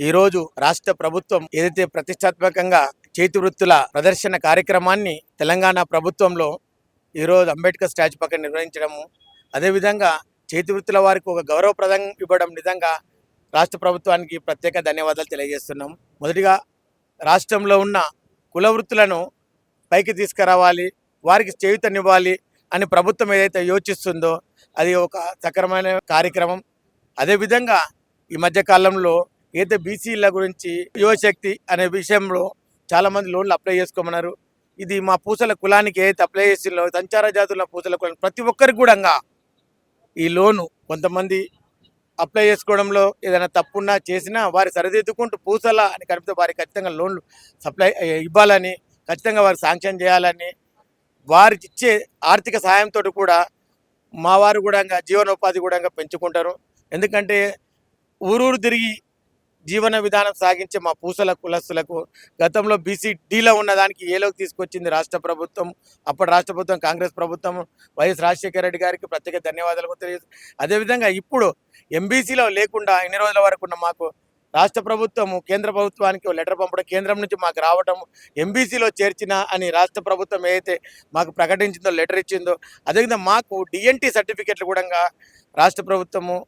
ఈరోజు రాష్ట్ర ప్రభుత్వం ఏదైతే ప్రతిష్టాత్మకంగా చేతి వృత్తుల ప్రదర్శన కార్యక్రమాన్ని తెలంగాణ ప్రభుత్వంలో ఈరోజు అంబేద్కర్ స్టాచ్యూ పక్కన నిర్వహించడము, అదేవిధంగా చేతి వృత్తుల వారికి ఒక గౌరవప్రదం ఇవ్వడం నిజంగా రాష్ట్ర ప్రభుత్వానికి ప్రత్యేక ధన్యవాదాలు తెలియజేస్తున్నాం. మొదటిగా రాష్ట్రంలో ఉన్న కుల వృత్తులను పైకి తీసుకురావాలి, వారికి చేయూతనివ్వాలి అని ప్రభుత్వం ఏదైతే యోచిస్తుందో అది ఒక సక్రమైన కార్యక్రమం. అదేవిధంగా ఈ మధ్య కాలంలో ఏదైతే బీసీల గురించి యువశక్తి అనే విషయంలో చాలామంది లోన్లు అప్లై చేసుకోమన్నారు. ఇది మా పూసల కులానికి ఏదైతే అప్లై చేసిందో సంచార జాతుల పూసల కులానికి ప్రతి ఒక్కరికి కూడా ఈ లోను కొంతమంది అప్లై చేసుకోవడంలో ఏదైనా తప్పున్నా చేసినా వారి సరిదిద్దుకుంటూ పూసల అని కలిపితే వారికి ఖచ్చితంగా లోన్లు సప్లై ఇవ్వాలని, ఖచ్చితంగా వారికి శాంక్షన్ చేయాలని, వారికి ఇచ్చే ఆర్థిక సహాయంతో కూడా మా వారు కూడా జీవనోపాధి కూడా పెంచుకుంటారు. ఎందుకంటే ఊరూరు తిరిగి జీవన విధానం సాగించే మా పూసల కులస్తులకు గతంలో బీసీ డీలో ఉన్నదానికి ఏలోకి తీసుకొచ్చింది రాష్ట్ర ప్రభుత్వం. అప్పటి రాష్ట్ర ప్రభుత్వం కాంగ్రెస్ ప్రభుత్వం వైఎస్ రాజశేఖర రెడ్డి గారికి ప్రత్యేక ధన్యవాదాలు తెలియదు. అదేవిధంగా ఇప్పుడు ఎంబీసీలో లేకుండా ఇన్ని రోజుల వరకు ఉన్న మాకు రాష్ట్ర ప్రభుత్వము కేంద్ర ప్రభుత్వానికి లెటర్ పంపడం, కేంద్రం నుంచి మాకు రావడం, ఎంబీసీలో చేర్చిన అని రాష్ట్ర ప్రభుత్వం ఏదైతే మాకు ప్రకటించిందో లెటర్ ఇచ్చిందో, అదేవిధంగా మాకు డిఎన్టీ సర్టిఫికెట్లు కూడా రాష్ట్ర ప్రభుత్వము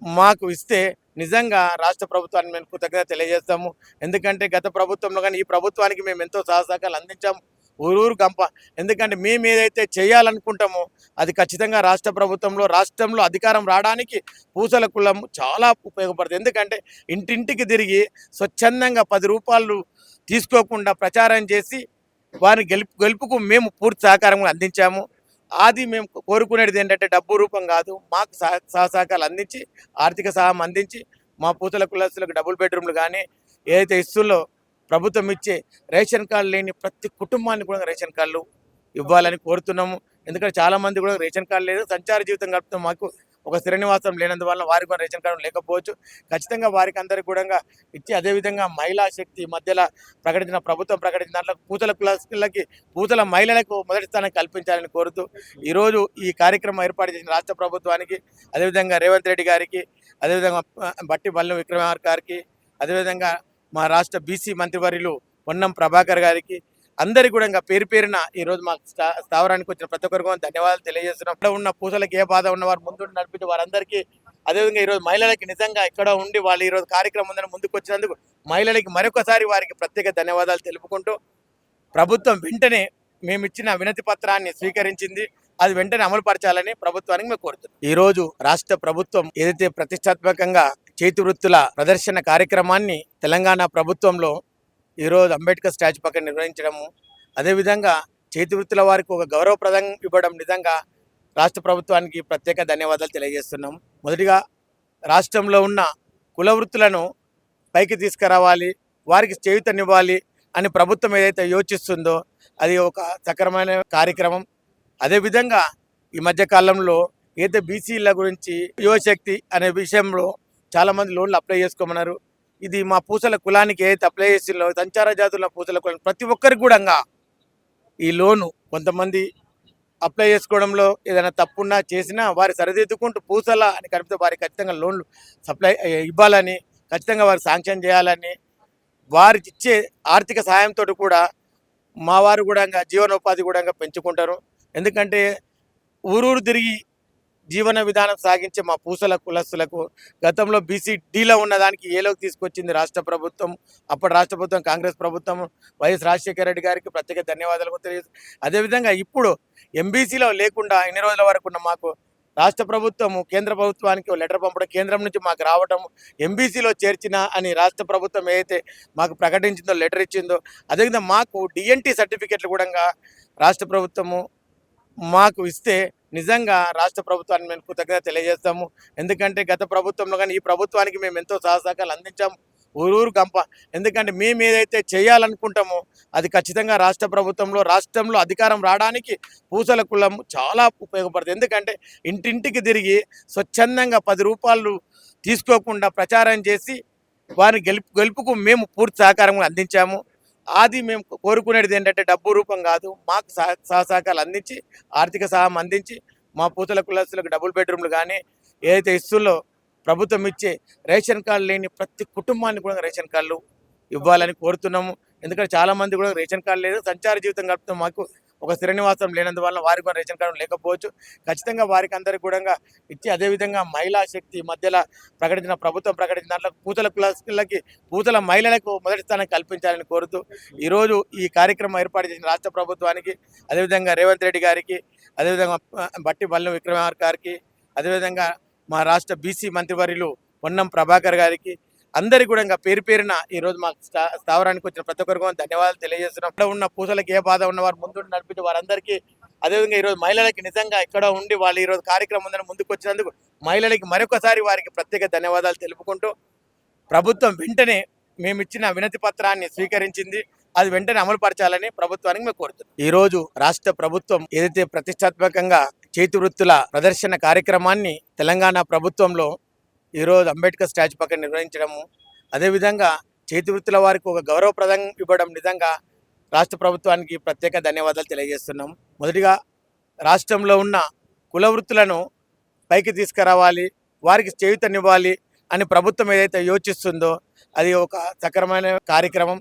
మాకు ఇస్తే నిజంగా రాష్ట్ర ప్రభుత్వాన్ని మేము కృతజ్ఞత తెలియజేస్తాము. ఎందుకంటే గత ప్రభుత్వంలో కానీ ఈ ప్రభుత్వానికి మేము ఎంతో సహకారాలు అందించాము ఊరూరు కంప. ఎందుకంటే మేము ఏదైతే చేయాలనుకుంటామో అది ఖచ్చితంగా రాష్ట్రంలో అధికారం రావడానికి పూసల కులం చాలా ఉపయోగపడుతుంది. ఎందుకంటే ఇంటింటికి తిరిగి స్వచ్ఛందంగా 10 రూపాయలు తీసుకోకుండా ప్రచారం చేసి వారిని గెలుపుకు మేము పూర్తి సహకారం అందించాము. అది మేము కోరుకునేది ఏంటంటే డబ్బు రూపం కాదు, మాకు సహకారాలు అందించి ఆర్థిక సహాయం అందించి మా పూతల కులస్తులకు డబుల్ బెడ్రూమ్లు కానీ ఏదైతే ఇస్తుల్లో ప్రభుత్వం ఇచ్చే రేషన్ కార్డు లేని ప్రతి కుటుంబానికి కూడా రేషన్ కార్డులు ఇవ్వాలని కోరుతున్నాము. ఎందుకంటే చాలామంది కూడా రేషన్ కార్డు లేదు, సంచార జీవితం గడుపుతాం, మాకు ఒక స్థిర నివాసం లేనందువల్ల వారికి కూడా రేషన్ కార్డు లేకపోవచ్చు. ఖచ్చితంగా వారికి అందరికీ కూడా ఇచ్చి, అదేవిధంగా మహిళా శక్తి మధ్యలో ప్రభుత్వం ప్రకటించిన దాంట్లో పూతల కులస్తులకి పూతల మహిళలకు మొదటి స్థానం కల్పించాలని కోరుతూ ఈరోజు ఈ కార్యక్రమం ఏర్పాటు చేసిన రాష్ట్ర ప్రభుత్వానికి, అదేవిధంగా రేవంత్ రెడ్డి గారికి, అదేవిధంగా బట్టి బల్లు విక్రమార్ గారికి, అదేవిధంగా మా రాష్ట్ర బీసీ మంత్రివర్యులు పొన్నం ప్రభాకర్ గారికి అందరికీ కూడా పేరు పేరున ఈరోజు మా స్థావరానికి వచ్చిన ప్రతి ఒక్కరికి ధన్యవాదాలు తెలియజేస్తున్నాం. ఇక్కడ ఉన్న పూసలకు ఏ బాధ ఉన్నవారు ముందు నడిపించి వారందరికీ, అదేవిధంగా ఈరోజు మహిళలకి నిజంగా ఇక్కడ ఉండి వాళ్ళు ఈరోజు కార్యక్రమం ఉందని ముందుకు వచ్చినందుకు మహిళలకి మరొకసారి వారికి ప్రత్యేక ధన్యవాదాలు తెలుపుకుంటూ, ప్రభుత్వం వెంటనే మేము ఇచ్చిన వినతి పత్రాన్ని స్వీకరించింది, అది వెంటనే అమలుపరచాలని ప్రభుత్వానికి మేము కోరుతున్నాం. ఈరోజు రాష్ట్ర ప్రభుత్వం ఏదైతే ప్రతిష్టాత్మకంగా చేతి వృత్తుల ప్రదర్శన కార్యక్రమాన్ని తెలంగాణ ప్రభుత్వంలో ఈరోజు అంబేద్కర్ స్టాచ్యూ పక్కన నిర్వహించడము, అదేవిధంగా చేతి వృత్తుల వారికి ఒక గౌరవప్రదం ఇవ్వడం నిజంగా రాష్ట్ర ప్రభుత్వానికి ప్రత్యేక ధన్యవాదాలు తెలియజేస్తున్నాం. మొదటిగా రాష్ట్రంలో ఉన్న కుల వృత్తులను పైకి తీసుకురావాలి, వారికి చేయూతనివ్వాలి అని ప్రభుత్వం ఏదైతే యోచిస్తుందో అది ఒక సక్రమైన కార్యక్రమం. అదేవిధంగా ఈ మధ్య కాలంలో ఏదైతే బీసీల గురించి యువశక్తి అనే విషయంలో చాలామంది లోన్లు అప్లై చేసుకోమన్నారు. ఇది మా పూసల కులానికి ఏదైతే అప్లై చేసిందో సంచార జాతుల పూసల కులానికి ప్రతి ఒక్కరికి కూడా ఈ లోను కొంతమంది అప్లై చేసుకోవడంలో ఏదైనా తప్పున్నా చేసినా వారి సరిదిద్దుకుంటూ పూసల అని కలిపితే వారికి ఖచ్చితంగా లోన్లు సప్లై ఇవ్వాలని, ఖచ్చితంగా వారికి శాంక్షన్ చేయాలని, వారికి ఇచ్చే ఆర్థిక సహాయంతో కూడా మా వారు కూడా జీవనోపాధి కూడా పెంచుకుంటారు. ఎందుకంటే ఊరూరు తిరిగి జీవన విధానం సాగించే మా పూసల కులస్తులకు గతంలో బీసీ డీలో ఉన్నదానికి ఏలోకి తీసుకొచ్చింది రాష్ట్ర ప్రభుత్వం. అప్పటి రాష్ట్ర ప్రభుత్వం కాంగ్రెస్ ప్రభుత్వం వైఎస్ రాజశేఖర రెడ్డి గారికి ప్రత్యేక ధన్యవాదాలు తెలియదు. అదేవిధంగా ఇప్పుడు ఎంబీసీలో లేకుండా ఇన్ని రోజుల వరకు ఉన్న మాకు రాష్ట్ర ప్రభుత్వము కేంద్ర ప్రభుత్వానికి లెటర్ పంపడం, కేంద్రం నుంచి మాకు రావడం, ఎంబీసీలో చేర్చిన అని రాష్ట్ర ప్రభుత్వం ఏదైతే మాకు ప్రకటించిందో లెటర్ ఇచ్చిందో, అదేవిధంగా మాకు డిఎన్టీ సర్టిఫికెట్లు కూడా రాష్ట్ర ప్రభుత్వము మాకు ఇస్తే నిజంగా రాష్ట్ర ప్రభుత్వాన్ని మేము కృతజ్ఞత తెలియజేస్తాము. ఎందుకంటే గత ప్రభుత్వంలో కానీ ఈ ప్రభుత్వానికి మేము ఎంతో సహకారాలు అందించాము ఊరూరు కంప. ఎందుకంటే మేము ఏదైతే చేయాలనుకుంటామో అది ఖచ్చితంగా రాష్ట్రంలో అధికారం రావడానికి పూసల కులం చాలా ఉపయోగపడుతుంది. ఎందుకంటే ఇంటింటికి తిరిగి స్వచ్ఛందంగా 10 రూపాయలు తీసుకోకుండా ప్రచారం చేసి వారిని గెలుపుకు మేము పూర్తి సహకారం అందించాము. అది మేము కోరుకునేది ఏంటంటే డబ్బు రూపం కాదు, మాకు సహకారాలు అందించి ఆర్థిక సహాయం అందించి మా పూతల కులస్తులకు డబుల్ బెడ్రూమ్లు కానీ ఏదైతే ఇస్తుల్లో ప్రభుత్వం ఇచ్చే రేషన్ కార్డు లేని ప్రతి కుటుంబానికి కూడా రేషన్ కార్డులు ఇవ్వాలని కోరుతున్నాము. ఎందుకంటే చాలామంది కూడా రేషన్ కార్డు లేదు, సంచార జీవితం గడుపుతాం, మాకు ఒక స్థిర నివాసం లేనందువల్ల వారికి కూడా రేషన్ కార్డు లేకపోవచ్చు. ఖచ్చితంగా వారికి అందరికీ కూడా ఇచ్చి, అదేవిధంగా మహిళా శక్తి మధ్యలో ప్రభుత్వం ప్రకటించిన దాంట్లో పూతల కులస్తులకి, పూతల మహిళలకు మొదటి స్థానం కల్పించాలని కోరుతూ ఈరోజు ఈ కార్యక్రమం ఏర్పాటు చేసిన రాష్ట్ర ప్రభుత్వానికి, అదేవిధంగా రేవంత్ రెడ్డి గారికి, అదేవిధంగా బట్టి బల్లం విక్రమార్క గారికి, అదేవిధంగా మా రాష్ట్ర బీసీ మంత్రివర్యులు పొన్నం ప్రభాకర్ గారికి, అందరికీ కూడా పేరు పేరున ఈరోజు మా స్థావరానికి వచ్చిన ప్రతి ఒక్కరికి ధన్యవాదాలు తెలియజేస్తున్నాం. ఇక్కడ ఉన్న పూసలకు ఏ బాధ ఉన్న వారు ముందు నడిపించి వారందరికీ, అదేవిధంగా ఈరోజు మహిళలకి నిజంగా ఇక్కడ ఉండి వాళ్ళు ఈరోజు కార్యక్రమం ముందుకు వచ్చినందుకు మహిళలకి మరొకసారి వారికి ప్రత్యేక ధన్యవాదాలు తెలుపుకుంటూ, ప్రభుత్వం వెంటనే మేము ఇచ్చిన వినతి పత్రాన్ని స్వీకరించింది, అది వెంటనే అమలు పరచాలని ప్రభుత్వానికి మేము కోరుతున్నాం. ఈరోజు రాష్ట్ర ప్రభుత్వం ఏదైతే ప్రతిష్టాత్మకంగా చేతి వృత్తుల ప్రదర్శన కార్యక్రమాన్ని తెలంగాణ ప్రభుత్వంలో ఈరోజు అంబేద్కర్ స్టాచ్యూ పక్కన నిర్వహించడము, అదేవిధంగా చేతి వృత్తుల వారికి ఒక గౌరవప్రదం ఇవ్వడం నిజంగా రాష్ట్ర ప్రభుత్వానికి ప్రత్యేక ధన్యవాదాలు తెలియజేస్తున్నాం. మొదటిగా రాష్ట్రంలో ఉన్న కుల వృత్తులను పైకి తీసుకురావాలి, వారికి చేయూతనివ్వాలి అని ప్రభుత్వం ఏదైతే యోచిస్తుందో అది ఒక సక్రమైన కార్యక్రమం.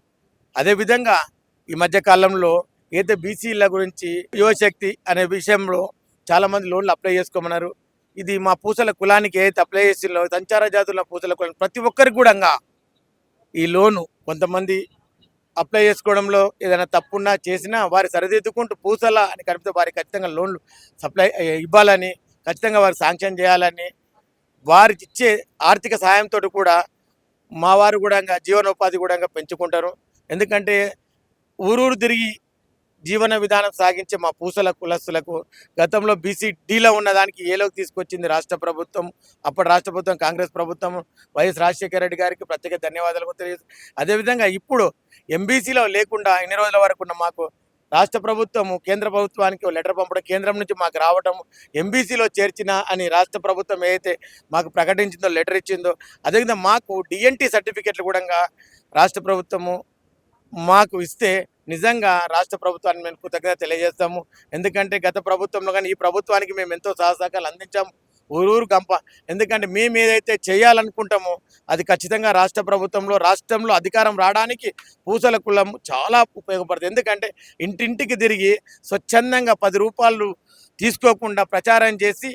అదేవిధంగా ఈ మధ్యకాలంలో ఏదైతే బీసీల గురించి యువశక్తి అనే విషయంలో చాలామంది లోన్లు అప్లై చేసుకోమన్నారు. ఇది మా పూసల కులానికి ఏదైతే అప్లై చేసిందో సంచార జాతుల పూసల కులానికి ప్రతి ఒక్కరికి కూడా ఈ లోను కొంతమంది అప్లై చేసుకోవడంలో ఏదైనా తప్పున్నా చేసినా వారి సరిదిద్దుకుంటూ పూసల అని కలిపితే వారికి ఖచ్చితంగా లోన్లు ఇవ్వాలని, ఖచ్చితంగా వారికి శాంక్షన్ చేయాలని, వారికి ఇచ్చే ఆర్థిక సహాయంతో కూడా మా వారు కూడా జీవనోపాధి కూడా పెంచుకుంటారు. ఎందుకంటే ఊరూరు తిరిగి జీవన విధానం సాగించే మా పూసల కులస్తులకు గతంలో బీసీ-డీలో ఉన్నదానికి ఏలోకి తీసుకొచ్చింది రాష్ట్ర ప్రభుత్వం. అప్పటి రాష్ట్ర ప్రభుత్వం కాంగ్రెస్ ప్రభుత్వం, వైఎస్ రాజశేఖర రెడ్డి గారికి ప్రత్యేక ధన్యవాదాలు తెలియజేస్తాం. అదేవిధంగా ఇప్పుడు ఎంబీసీలో లేకుండా ఇన్ని రోజుల వరకు ఉన్న మాకు రాష్ట్ర ప్రభుత్వము కేంద్ర ప్రభుత్వానికి లెటర్ పంపడం, కేంద్రం నుంచి మాకు రావడం, ఎంబీసీలో చేర్చిన అని రాష్ట్ర ప్రభుత్వం ఏదైతే మాకు ప్రకటించిందో, లెటర్ ఇచ్చిందో, అదేవిధంగా మాకు డిఎన్టీ సర్టిఫికెట్లు కూడా రాష్ట్ర ప్రభుత్వము మాకు ఇస్తే నిజంగా రాష్ట్ర ప్రభుత్వాన్ని మేము కృతజ్ఞత తెలియజేస్తాము. ఎందుకంటే గత ప్రభుత్వంలో కానీ ఈ ప్రభుత్వానికి మేము ఎంతో సహకారాలు అందించాము, ఊరూరు గంప. ఎందుకంటే మేము ఏదైతే చేయాలనుకుంటామో అది ఖచ్చితంగా రాష్ట్రంలో అధికారం రావడానికి పూసల కులం చాలా ఉపయోగపడుతుంది. ఎందుకంటే ఇంటింటికి తిరిగి స్వచ్ఛందంగా 10 రూపాయలు తీసుకోకుండా ప్రచారం చేసి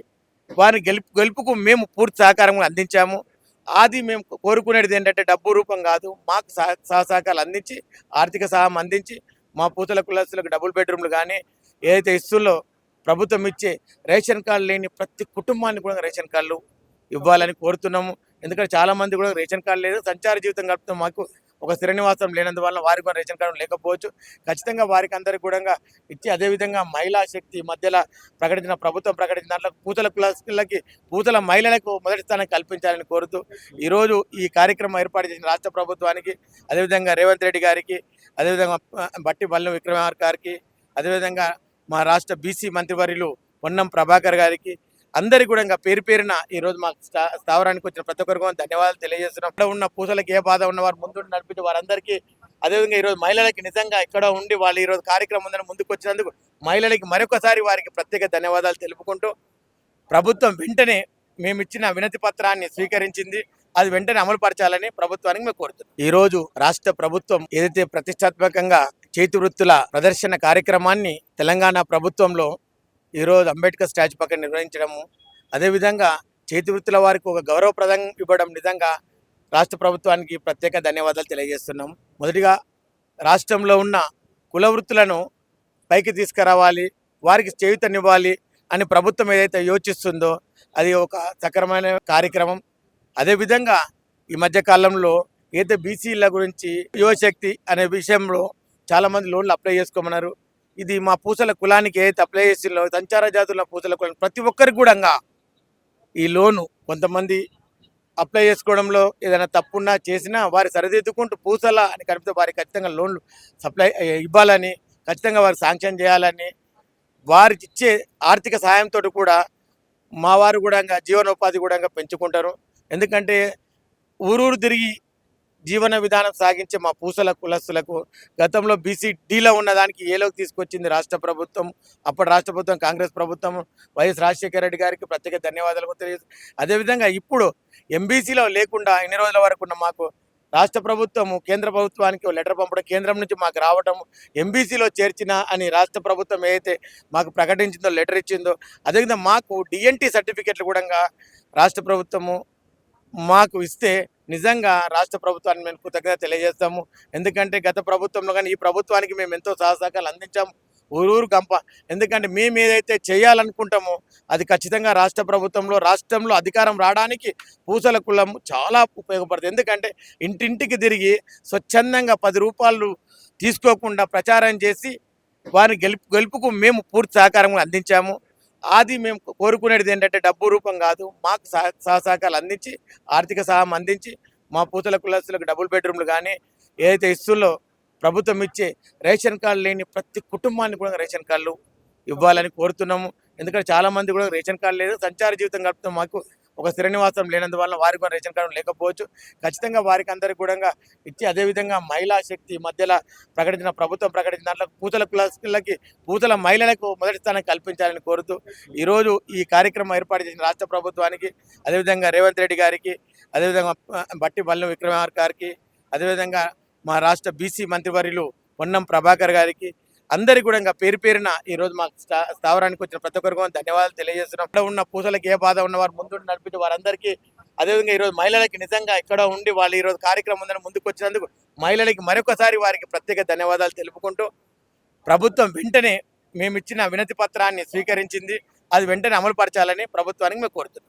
వారిని గెలుపుకు మేము పూర్తి సహకారం అందించాము. అది మేము కోరుకునేది ఏంటంటే డబ్బు రూపం కాదు, మాకు సహకారాలు అందించి, ఆర్థిక సహాయం అందించి మా పూతల కులస్తులకు డబుల్ బెడ్రూమ్లు కానీ ఏదైతే ఇస్తుందో ప్రభుత్వం ఇచ్చే రేషన్ కార్డు లేని ప్రతి కుటుంబానికి కూడా రేషన్ కార్డులు ఇవ్వాలని కోరుతున్నాము. ఎందుకంటే చాలామంది కూడా రేషన్ కార్డు లేదు, సంచార జీవితం గడుపుతాం, మాకు ఒక స్థిర నివాసం లేనందువల్ల వారికి కూడా రేషన్ కార్డు లేకపోవచ్చు. ఖచ్చితంగా వారికి అందరికీ కూడా ఇచ్చి, అదేవిధంగా మహిళా శక్తి మధ్యలో ప్రభుత్వం ప్రకటించిన దాంట్లో పూతల కులస్తులకి, పూతల మహిళలకు మొదటి స్థానం కల్పించాలని కోరుతూ ఈరోజు ఈ కార్యక్రమం ఏర్పాటు చేసిన రాష్ట్ర ప్రభుత్వానికి, అదేవిధంగా రేవంత్ రెడ్డి గారికి, అదేవిధంగా బట్టి బల్లం విక్రమార్క గారికి, అదేవిధంగా మా రాష్ట్ర బీసీ మంత్రివర్యులు పొన్నం ప్రభాకర్ గారికి, అందరికీ కూడా పేరు పేరున ఈరోజు మా స్థావరానికి వచ్చిన ప్రతి ఒక్కరికి ధన్యవాదాలు తెలియజేస్తున్నాం. ఇక్కడ ఉన్న పూసలకు ఏ బాధ ఉన్న వారు ముందు నడిపించి వారందరికీ, అదేవిధంగా ఈరోజు మహిళలకి నిజంగా ఇక్కడ ఉండి వాళ్ళు ఈరోజు కార్యక్రమం ముందుకు వచ్చినందుకు మహిళలకి మరొకసారి వారికి ప్రత్యేక ధన్యవాదాలు తెలుపుకుంటూ, ప్రభుత్వం వెంటనే మేము ఇచ్చిన వినతి పత్రాన్ని స్వీకరించింది, అది వెంటనే అమలు పరచాలని ప్రభుత్వానికి మేము కోరుతున్నాం. ఈరోజు రాష్ట్ర ప్రభుత్వం ఏదైతే ప్రతిష్టాత్మకంగా చేతి వృత్తుల ప్రదర్శన కార్యక్రమాన్ని తెలంగాణ ప్రభుత్వంలో ఈరోజు అంబేద్కర్ స్టాచ్యూ పక్కన నిర్వహించడము, అదేవిధంగా చేతి వృత్తుల వారికి ఒక గౌరవప్రదం ఇవ్వడం నిజంగా రాష్ట్ర ప్రభుత్వానికి ప్రత్యేక ధన్యవాదాలు తెలియజేస్తున్నాం. మొదటిగా రాష్ట్రంలో ఉన్న కుల వృత్తులను పైకి తీసుకురావాలి, వారికి చేయూతనివ్వాలి అని ప్రభుత్వం ఏదైతే యోచిస్తుందో అది ఒక సక్రమైన కార్యక్రమం. అదేవిధంగా ఈ మధ్యకాలంలో ఏదైతే బీసీల గురించి యువశక్తి అనే విషయంలో చాలామంది లోన్లు అప్లై చేసుకోమన్నారు. ఇది మా పూసల కులానికి ఏదైతే అప్లై చేసిందో సంచార జాతుల పూసల కులానికి ప్రతి ఒక్కరికి కూడా ఈ లోను కొంతమంది అప్లై చేసుకోవడంలో ఏదైనా తప్పున్నా చేసినా వారి సరిదిద్దుకుంటూ పూసల అని కలిపితే వారికి ఖచ్చితంగా లోన్లు ఇవ్వాలని, ఖచ్చితంగా వారికి శాంక్షన్ చేయాలని, వారికి ఇచ్చే ఆర్థిక సహాయంతో కూడా మా వారు కూడా జీవనోపాధి కూడా పెంచుకుంటారు. ఎందుకంటే ఊరూరు తిరిగి జీవన విధానం సాగించే మా పూసల కులస్తులకు గతంలో బీసీ డీలో ఉన్నదానికి ఏలోకి తీసుకొచ్చింది రాష్ట్ర ప్రభుత్వం. అప్పటి రాష్ట్ర ప్రభుత్వం కాంగ్రెస్ ప్రభుత్వం వైఎస్ రాజశేఖర రెడ్డి గారికి ప్రత్యేక ధన్యవాదాలు తెలియజేస్తూ, అదేవిధంగా ఇప్పుడు ఎంబీసీలో లేకుండా ఇన్ని రోజుల వరకు ఉన్న మాకు రాష్ట్ర ప్రభుత్వము కేంద్ర ప్రభుత్వానికి ఓ లెటర్ పంపడం, కేంద్రం నుంచి మాకు రావడం, ఎంబీసీలో చేర్చిన అని రాష్ట్ర ప్రభుత్వం ఏదైతే మాకు ప్రకటించిందో, లెటర్ ఇచ్చిందో, అదేవిధంగా మాకు డిఎన్టీ సర్టిఫికెట్లు కూడా రాష్ట్ర ప్రభుత్వము మాకు ఇస్తే నిజంగా రాష్ట్ర ప్రభుత్వాన్ని మేము కృతజ్ఞత తెలియజేస్తాము. ఎందుకంటే గత ప్రభుత్వంలో కానీ ఈ ప్రభుత్వానికి మేము ఎంతో సహకారాలు అందించాము. ఊరూరు గంప. ఎందుకంటే మేము ఏదైతే చేయాలనుకుంటామో అది ఖచ్చితంగా రాష్ట్రంలో అధికారం రావడానికి పూసల కులం చాలా ఉపయోగపడుతుంది. ఎందుకంటే ఇంటింటికి తిరిగి స్వచ్ఛందంగా 10 రూపాయలు తీసుకోకుండా ప్రచారం చేసి వారిని గెలుపుకు మేము పూర్తి సహకారం అందించాము. అది మేము కోరుకునేది ఏంటంటే డబ్బు రూపం కాదు, మాకు సహకారాలు అందించి ఆర్థిక సహాయం అందించి మా పూతల కులస్తులకు డబుల్ బెడ్రూమ్లు కానీ ఏదైతే ఇస్తుల్లో ప్రభుత్వం ఇచ్చే రేషన్ కార్డు లేని ప్రతి కుటుంబాన్ని కూడా రేషన్ కార్డులు ఇవ్వాలని కోరుతున్నాము. ఎందుకంటే చాలామంది కూడా రేషన్ కార్డు లేదు, సంచార జీవితం గడుపుతాం, మాకు ఒక స్థిర నివాసం లేనందువల్ల వారికి కూడా రేషన్ కార్డు లేకపోవచ్చు. ఖచ్చితంగా వారికి అందరికీ కూడా ఇచ్చి, అదేవిధంగా మహిళా శక్తి మధ్యలో ప్రభుత్వం ప్రకటించిన దాంట్లో పూతల కులస్తులకి పూతల మహిళలకు మొదటి స్థానం కల్పించాలని కోరుతూ ఈరోజు ఈ కార్యక్రమం ఏర్పాటు చేసిన రాష్ట్ర ప్రభుత్వానికి, అదేవిధంగా రేవంత్ రెడ్డి గారికి, అదేవిధంగా బట్టి బల్లం విక్రమార్క గారికి, అదేవిధంగా మా రాష్ట్ర బీసీ మంత్రివర్యులు పొన్నం ప్రభాకర్ గారికి, అందరికీ కూడా పేరు పేరున ఈరోజు మాకు స్థావరానికి వచ్చిన ప్రతి ఒక్కరికి ధన్యవాదాలు తెలియజేస్తున్నాం. ఇక్కడ ఉన్న పూసలకు ఏ బాధ ఉన్నవారు ముందు నడిపించి వారందరికీ, అదేవిధంగా ఈరోజు మహిళలకి నిజంగా ఇక్కడ ఉండి వాళ్ళు ఈరోజు కార్యక్రమం ముందుకు వచ్చినందుకు మహిళలకి మరొకసారి వారికి ప్రత్యేక ధన్యవాదాలు తెలుపుకుంటూ, ప్రభుత్వం వెంటనే మేము ఇచ్చిన వినతి పత్రాన్ని స్వీకరించింది, అది వెంటనే అమలు పరచాలని ప్రభుత్వానికి మేము కోరుతున్నాం.